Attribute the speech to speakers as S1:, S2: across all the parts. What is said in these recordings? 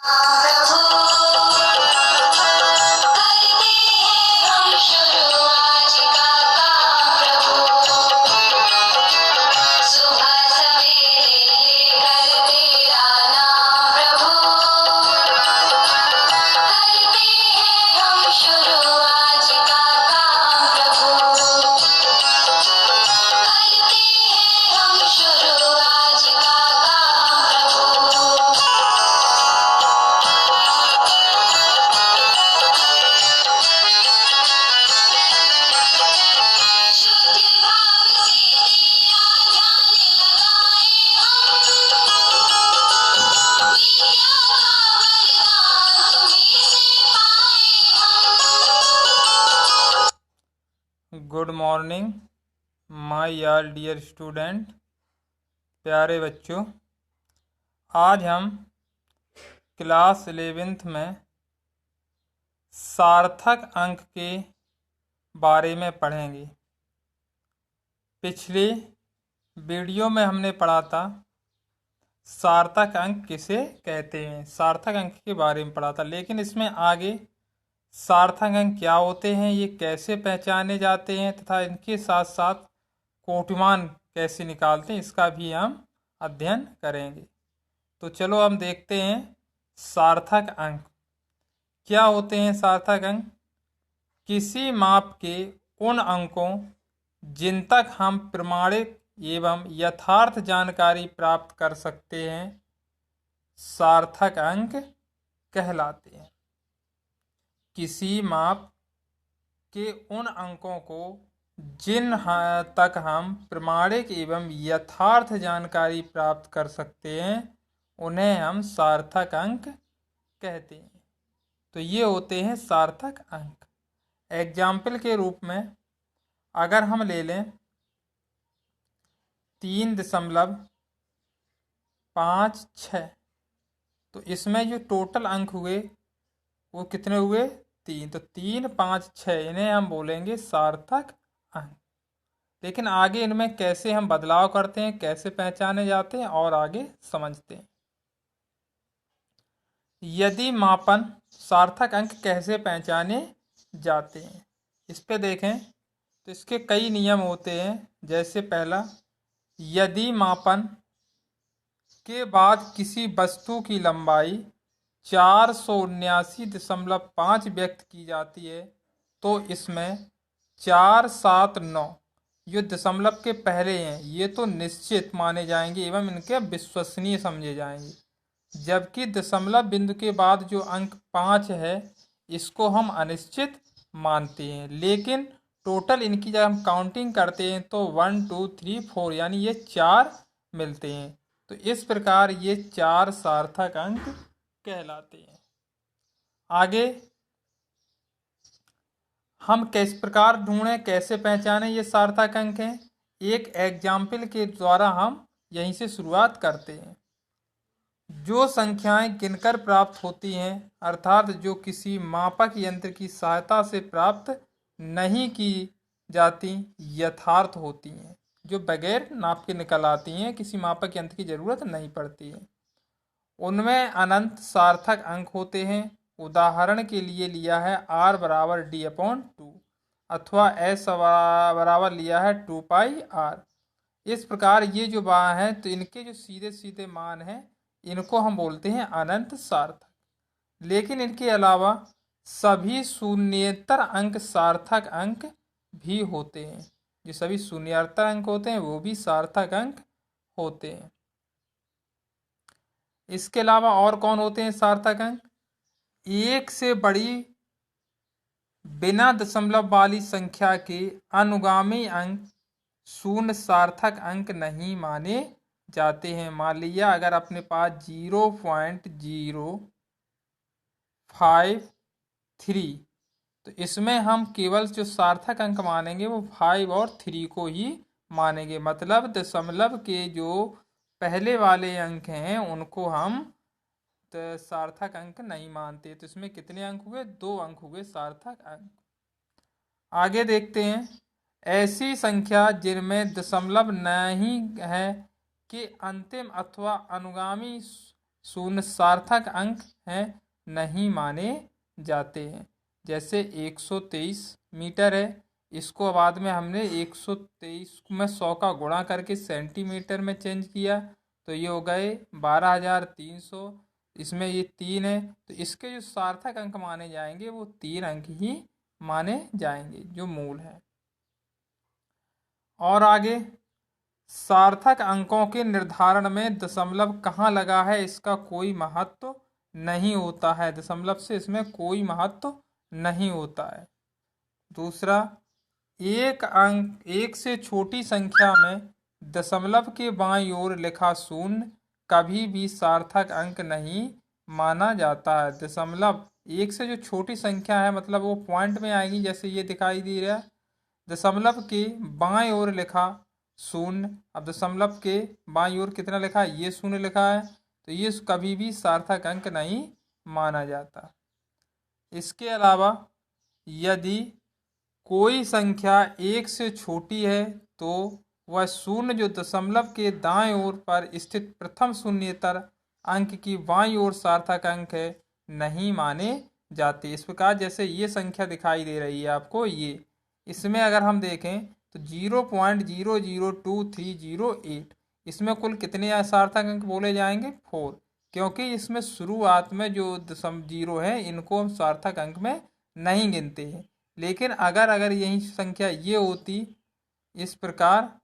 S1: प्रभु करते हैं हम शुरू आज का काम प्रभु सुबह सवेरे लेकर तेरा नाम प्रभु करते हैं हम शुरू आज का काम प्रभु करते हैं हम शुरू आज का काम प्रभु शुद्ध भाव से तेरा ध्यान लगाए हम विद्या का वरदान तुम्हीं से पाए हम।
S2: गुड मॉर्निंग माय यार डियर स्टूडेंट, प्यारे बच्चों। आज हम क्लास 11th में सार्थक अंक के बारे में पढ़ेंगे। पिछले वीडियो में हमने पढ़ा था सार्थक अंक किसे कहते हैं, सार्थक अंक के बारे में पढ़ा था। लेकिन इसमें आगे सार्थक अंक क्या होते हैं, ये कैसे पहचाने जाते हैं तथा इनके साथ साथ कोटिमान कैसे निकालते हैं, इसका भी हम अध्ययन करेंगे। तो चलो हम देखते हैं सार्थक अंक क्या होते हैं। सार्थक अंक किसी माप के उन अंकों जिन तक हम प्रमाणिक एवं यथार्थ जानकारी प्राप्त कर सकते हैं सार्थक अंक कहलाते हैं। किसी माप के उन अंकों को जिन तक हम प्रमाणिक एवं यथार्थ जानकारी प्राप्त कर सकते हैं उन्हें हम सार्थक अंक कहते हैं। तो ये होते हैं सार्थक अंक। एग्जाम्पल के रूप में अगर हम ले लें 3.56, तो इसमें जो टोटल अंक हुए वो कितने हुए? 3। तो 3, 5, 6 इन्हें हम बोलेंगे सार्थक अंक। लेकिन आगे इनमें कैसे हम बदलाव करते हैं, कैसे पहचाने जाते हैं और आगे समझते हैं। यदि मापन सार्थक अंक कैसे पहचाने जाते हैं, इस पे देखें तो इसके कई नियम होते हैं। जैसे पहला, यदि मापन के बाद किसी वस्तु की लंबाई 479.5 व्यक्त की जाती है तो इसमें 4, 7, 9 जो दशमलव के पहले हैं ये तो निश्चित माने जाएंगे एवं इनके विश्वसनीय समझे जाएंगे। जबकि दशमलव बिंदु के बाद जो अंक 5 है इसको हम अनिश्चित मानते हैं। लेकिन टोटल इनकी जब हम काउंटिंग करते हैं तो 1, 2, 3, 4 यानी ये 4 मिलते हैं। तो इस प्रकार ये 4 सार्थक अंक कहलाते हैं। आगे हम किस प्रकार ढूंढें, कैसे पहचानें ये सार्थक अंक हैं, एक एग्जाम्पल के द्वारा हम यहीं से शुरुआत करते हैं। जो संख्याएं गिनकर प्राप्त होती हैं अर्थात जो किसी मापक यंत्र की सहायता से प्राप्त नहीं की जाती यथार्थ होती हैं, जो बगैर नाप के निकल आती हैं, किसी मापक यंत्र की जरूरत नहीं पड़ती है, उनमें अनंत सार्थक अंक होते हैं। उदाहरण के लिए लिया है r बराबर d/2 अथवा s बराबर लिया है 2πr। इस प्रकार ये जो बात है तो इनके जो सीधे सीधे मान हैं इनको हम बोलते हैं अनंत सार्थक। लेकिन इनके अलावा सभी शून्येतर अंक सार्थक अंक भी होते हैं। जो सभी शून्येतर अंक होते हैं वो भी सार्थक अंक होते हैं। इसके अलावा और कौन होते हैं सार्थक अंक? एक से बड़ी बिना दशमलव वाली संख्या के अनुगामी अंक शून्य सार्थक अंक नहीं माने जाते हैं। मान लिया अगर अपने पास 0.053 तो इसमें हम केवल जो सार्थक अंक मानेंगे वो 5 और 3 को ही मानेंगे। मतलब दशमलव के जो पहले वाले अंक हैं उनको हम सार्थक अंक नहीं मानते। तो इसमें कितने अंक हुए? 2 अंक हुए सार्थक अंक। आगे देखते हैं ऐसी संख्या जिनमें दशमलव नहीं है कि अंतिम अथवा अनुगामी शून्य सार्थक अंक हैं, नहीं माने जाते हैं। जैसे 123 मीटर है, इसको बाद में हमने 123 में 100 का गुणा करके सेंटीमीटर में चेंज किया, तो ये हो गए 12,300। इसमें ये 3 है, तो इसके जो सार्थक अंक माने जाएंगे वो 3 अंक ही माने जाएंगे, जो मूल है। और आगे, सार्थक अंकों के निर्धारण में दशमलव कहाँ लगा है, इसका कोई महत्व नहीं होता है। दशमलव से इसमें कोई महत्व नहीं होता है। दूसरा, एक से छोटी संख्या में दशमलव के बाईं ओर लिखा शून्य कभी भी सार्थक अंक नहीं माना जाता है। दशमलव एक से जो छोटी संख्या है, मतलब वो पॉइंट में आएगी, जैसे ये दिखाई दे रहा है। दशमलव के बाईं ओर लिखा शून्य, अब दशमलव के बाईं ओर कितना लिखा है, ये शून्य लिखा है, तो ये कभी भी सार्थक अंक नहीं माना जाता। इसके अलावा यदि कोई संख्या एक से छोटी है तो वह शून्य जो दशमलव के दाएं ओर पर स्थित प्रथम शून्येतर अंक की बाईं ओर सार्थक अंक है, नहीं माने जाते। इस प्रकार जैसे ये संख्या दिखाई दे रही है आपको, ये इसमें अगर हम देखें तो 0.002308, इसमें कुल कितने सार्थक अंक बोले जाएंगे, 4, क्योंकि इसमें शुरुआत में जो दशम जीरो है इनको हम सार्थक अंक में नहीं गिनते हैं। लेकिन अगर यही संख्या ये होती इस प्रकार,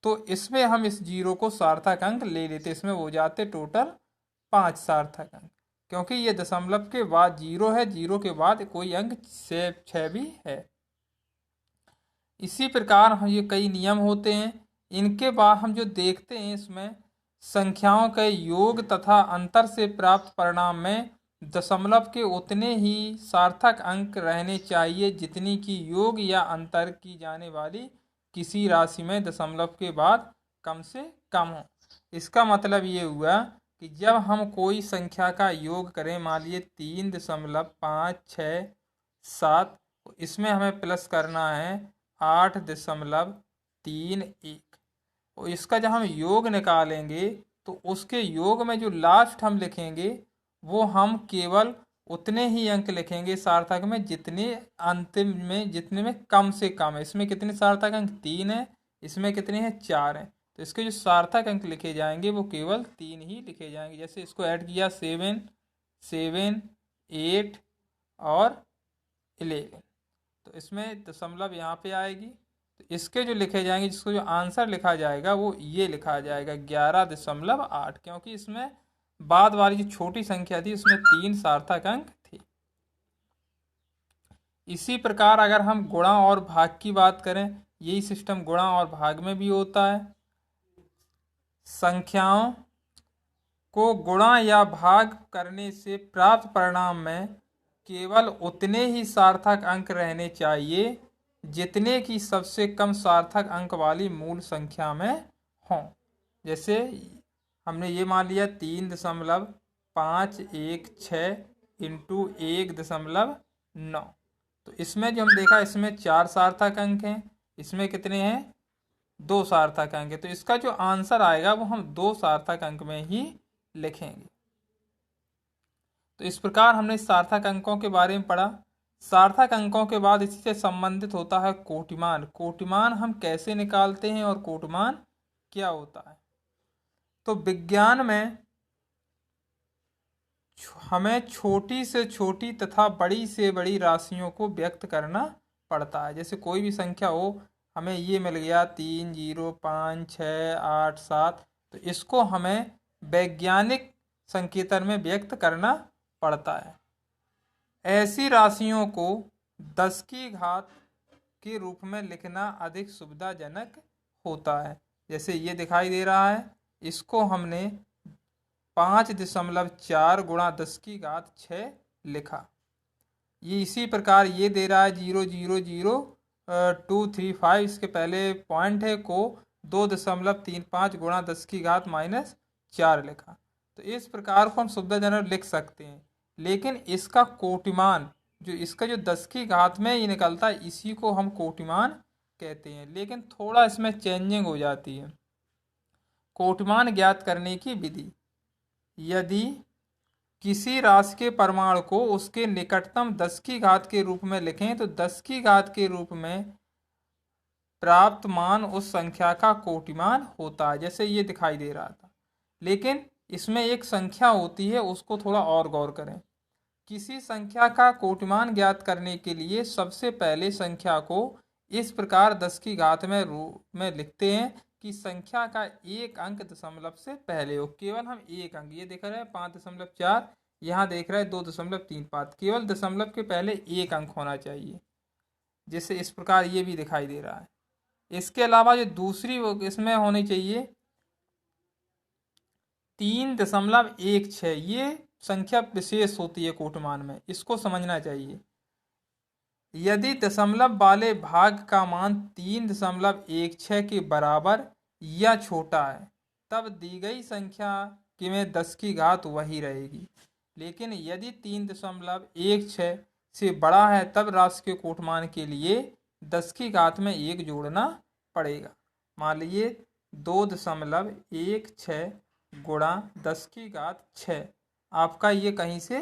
S2: तो इसमें हम इस जीरो को सार्थक अंक ले लेते, इसमें हो जाते टोटल 5 सार्थक अंक, क्योंकि ये दशमलव के बाद जीरो है, जीरो के बाद कोई अंक 6 भी है। इसी प्रकार हम ये कई नियम होते हैं। इनके बाद हम जो देखते हैं, इसमें संख्याओं के योग तथा अंतर से प्राप्त परिणाम में दशमलव के उतने ही सार्थक अंक रहने चाहिए जितनी की योग या अंतर की जाने वाली किसी राशि में दशमलव के बाद कम से कम हो। इसका मतलब ये हुआ कि जब हम कोई संख्या का योग करें, मान लीजिए 3.567, इसमें हमें प्लस करना है 8.31, और इसका जब हम योग निकालेंगे तो उसके योग में जो लास्ट हम लिखेंगे वो हम केवल उतने ही अंक लिखेंगे सार्थक में जितने अंतिम में, जितने में कम से कम है। इसमें कितने सार्थक अंक, 3 है, इसमें कितने हैं, 4 हैं, तो इसके जो सार्थक अंक लिखे जाएंगे वो केवल 3 ही लिखे जाएंगे। जैसे इसको ऐड किया 7, 7, 8 और 11, तो इसमें दशमलव यहाँ पे आएगी, तो इसके जो लिखे जाएंगे, जिसको जो आंसर लिखा जाएगा वो ये लिखा जाएगा 11.8, क्योंकि इसमें बाद वाली जो छोटी संख्या थी उसमें 3 सार्थक अंक थे। इसी प्रकार अगर हम गुणा और भाग की बात करें, यही सिस्टम गुणा और भाग में भी होता है। संख्याओं को गुणा या भाग करने से प्राप्त परिणाम में केवल उतने ही सार्थक अंक रहने चाहिए जितने की सबसे कम सार्थक अंक वाली मूल संख्या में हों। जैसे हमने ये मान लिया 3.516 इंटू 1.9, तो इसमें जो हम देखा इसमें 4 सार्थक अंक हैं, इसमें कितने हैं, 2 सार्थक अंक है, तो इसका जो आंसर आएगा वो हम 2 सार्थक अंक में ही लिखेंगे। तो इस प्रकार हमने सार्थक अंकों के बारे में पढ़ा। सार्थक अंकों के बाद इसी से संबंधित होता है कोटिमान। कोटिमान हम कैसे निकालते हैं और कोटिमान क्या होता है। तो विज्ञान में हमें छोटी से छोटी तथा बड़ी से बड़ी राशियों को व्यक्त करना पड़ता है। जैसे कोई भी संख्या हो, हमें ये मिल गया 3, 0, 5, 6, 8, 7, तो इसको हमें वैज्ञानिक संकेतन में व्यक्त करना पड़ता है। ऐसी राशियों को 10 की घात के रूप में लिखना अधिक सुविधाजनक होता है। जैसे ये दिखाई दे रहा है, इसको हमने 5.4 गुणा 10 की घात 6 लिखा। ये इसी प्रकार ये दे रहा है 0.00235, इसके पहले पॉइंट है को 2.35 गुणा 10 की घात -4 लिखा। तो इस प्रकार को हम सुविधाजनक लिख सकते हैं, लेकिन इसका कोटिमान जो इसका जो 10 की घात में ये निकलता है, इसी को हम कोटिमान कहते हैं। लेकिन थोड़ा इसमें चेंजिंग हो जाती है। कोटिमान ज्ञात करने की विधि। यदि किसी राशि के परिमाण को उसके निकटतम 10 की घात के रूप में लिखें तो 10 की घात के रूप में प्राप्त मान उस संख्या का कोटिमान होता है, जैसे ये दिखाई दे रहा था। लेकिन इसमें एक संख्या होती है, उसको थोड़ा और गौर करें। किसी संख्या का कोटिमान ज्ञात करने के लिए सबसे पहले संख्या को इस प्रकार 10 की घात में रूप में लिखते हैं कि संख्या का एक अंक दशमलव से पहले हो। केवल हम एक अंक, ये देख रहे हैं 5.4, यहाँ देख रहे हैं 2.35, केवल दशमलव के पहले एक अंक होना चाहिए, जैसे इस प्रकार ये भी दिखाई दे रहा है। इसके अलावा जो दूसरी इसमें होनी चाहिए 3.16, ये संख्या विशेष होती है कोटिमान में, इसको समझना चाहिए। यदि दशमलव वाले भाग का मान 3.16 के बराबर या छोटा है तब दी गई संख्या की में 10 की घात वही रहेगी। लेकिन यदि 3.16 से बड़ा है तब राशि के कोटिमान के लिए 10 की घात में 1 जोड़ना पड़ेगा। मान लीजिए 2.16 गुणा 10 की घात 6 आपका ये कहीं से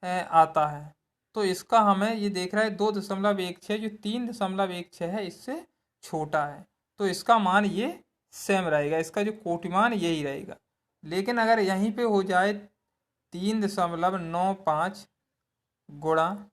S2: आता है, तो इसका हमें ये देख रहा है 2.16 जो 3.16 है इससे छोटा है, तो इसका मान ये सेम रहेगा, इसका जो कोटिमान यही रहेगा। लेकिन अगर यहीं पे हो जाए 3.95 गुणा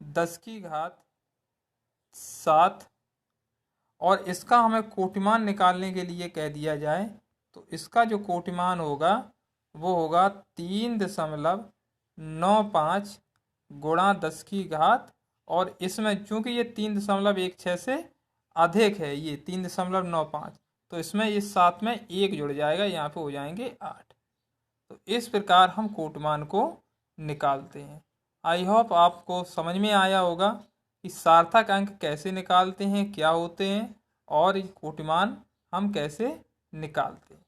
S2: 10 की घात 7 और इसका हमें कोटिमान निकालने के लिए कह दिया जाए तो इसका जो कोटिमान होगा वो होगा 3.95 गुणा 10 की घात, और इसमें चूंकि ये 3.16 से अधिक है, ये 3.95, तो इसमें ये 7 में 1 जुड़ जाएगा, यहाँ पे हो जाएंगे 8। तो इस प्रकार हम कोटिमान को निकालते हैं। आई होप आपको समझ में आया होगा कि सार्थक अंक कैसे निकालते हैं, क्या होते हैं और कोटिमान हम कैसे निकालते हैं।